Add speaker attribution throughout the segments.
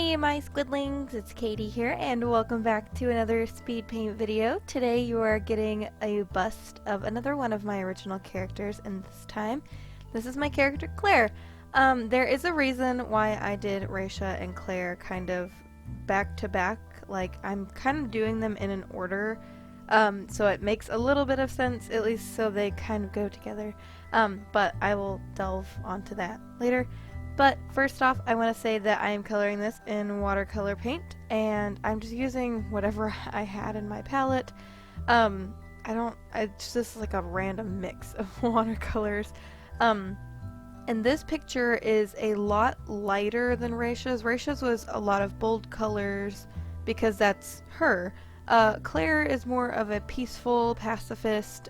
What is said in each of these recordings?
Speaker 1: Hey my Squidlings, it's Katie here and welcome back to another speed paint video. Today you are getting a bust of another one of my original characters, and this is my character Claire. There is a reason why I did Raisha and Claire kind of back to back, like I'm kind of doing them in an order, so it makes a little bit of sense, at least so they kind of go together, but I will delve onto that later. But first off, I want to say that I am coloring this in watercolor paint, and I'm just using whatever I had in my palette. It's just like a random mix of watercolors. And this picture is a lot lighter than Raisha's. Raisha's was a lot of bold colors because that's her. Claire is more of a peaceful pacifist.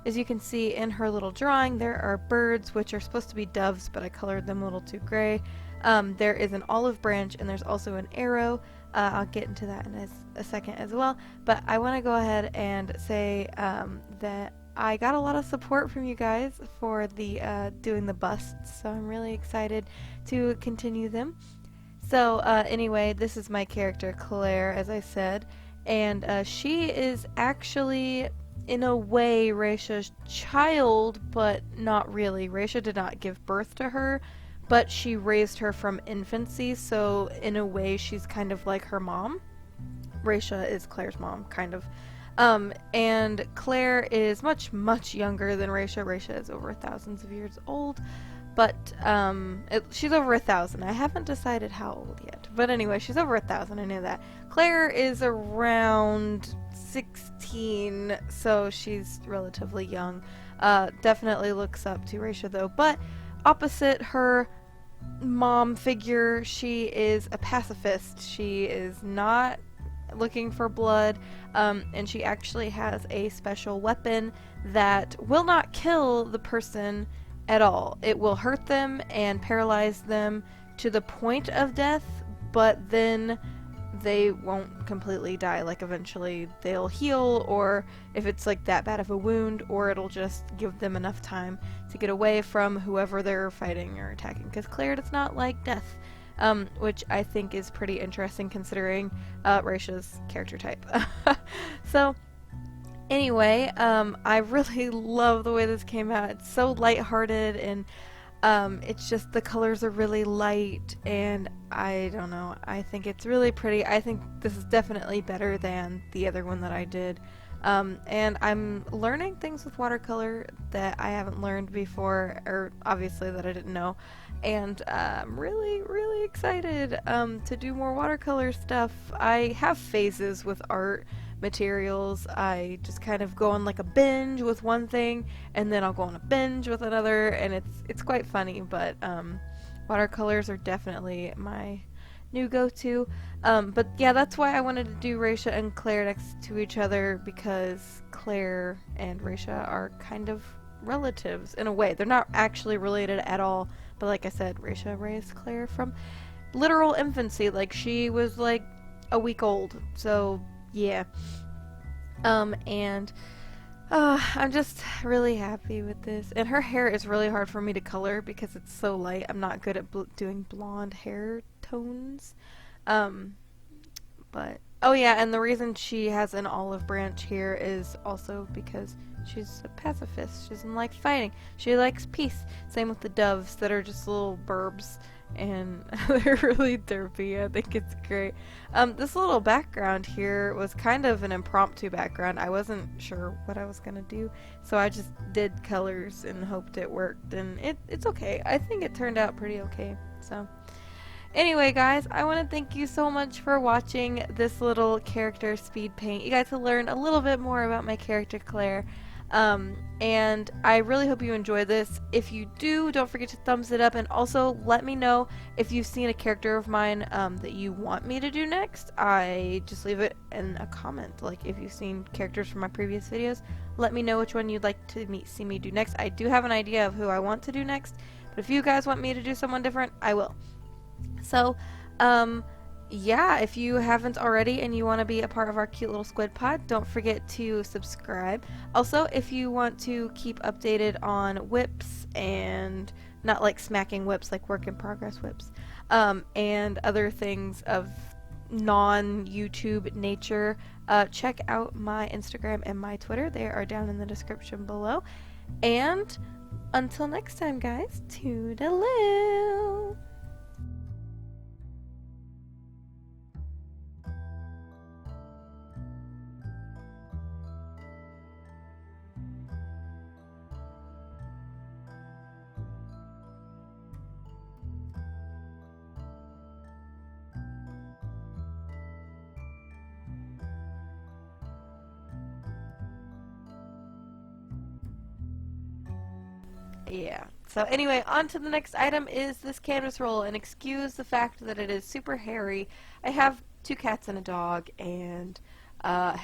Speaker 1: As you can see in her little drawing, there are birds, which are supposed to be doves, but I colored them a little too gray. There is an olive branch, and there's also an arrow. I'll get into that in a second as well. But I want to go ahead and say that I got a lot of support from you guys for the doing the busts, so I'm really excited to continue them. So anyway, this is my character Claire, as I said, and she is actually, in a way, Raisha's child, but not really. Raisha did not give birth to her, but she raised her from infancy, so in a way she's kind of like her mom. Raisha is Claire's mom, kind of. And Claire is much, much younger than Raisha. Raisha is over thousands of years old, but she's over 1,000. I haven't decided how old yet, but anyway, she's over 1,000. I knew that. Claire is around 16, so she's relatively young. Definitely looks up to Raisha though, but opposite her mom figure, she is a pacifist. She is not looking for blood, and she actually has a special weapon that will not kill the person at all. It will hurt them and paralyze them to the point of death, but then they won't completely die. Like, eventually they'll heal, or if it's like that bad of a wound, or it'll just give them enough time to get away from whoever they're fighting or attacking, because Claire does not like death, which I think is pretty interesting considering Raisha's character type. So anyway, I really love the way this came out. It's so lighthearted, and it's just the colors are really light, and I don't know, I think it's really pretty. I think this is definitely better than the other one that I did. And I'm learning things with watercolor that I haven't learned before, or obviously that I didn't know. And I'm really, really excited to do more watercolor stuff. I have phases with art materials. I just kind of go on like a binge with one thing, and then I'll go on a binge with another, and it's quite funny. But watercolors are definitely my new go-to. But yeah, that's why I wanted to do Raisha and Claire next to each other, because Claire and Raisha are kind of relatives in a way. They're not actually related at all, but like I said, Raisha raised Claire from literal infancy. Like, she was like a week old, so yeah. And I'm just really happy with this. And her hair is really hard for me to color because it's so light. I'm not good at doing blonde hair tones. But oh yeah, and the reason she has an olive branch here is also because she's a pacifist. She doesn't like fighting. She likes peace. Same with the doves that are just little burbs, and they're really derpy. I think it's great. This little background here was kind of an impromptu background. I wasn't sure what I was gonna do, so I just did colors and hoped it worked, and it's okay. I think it turned out pretty okay. So anyway, guys, I want to thank you so much for watching this little character speed paint. You got to learn a little bit more about my character Claire. And I really hope you enjoy this. If you do, don't forget to thumbs it up, and also let me know if you've seen a character of mine that you want me to do next. I just leave it in a comment. Like, if you've seen characters from my previous videos, let me know which one you'd like to see me do next. I do have an idea of who I want to do next, but if you guys want me to do someone different, I will. So, yeah, if you haven't already and you want to be a part of our cute little squid pod, don't forget to subscribe. Also, if you want to keep updated on whips, and not like smacking whips, like work in progress whips, and other things of non-YouTube nature, check out my Instagram and my Twitter. They are down in the description below. And until next time, guys, toodaloo! Yeah. So anyway, on to the next item is this canvas roll, and excuse the fact that it is super hairy. I have two cats and a dog, and hair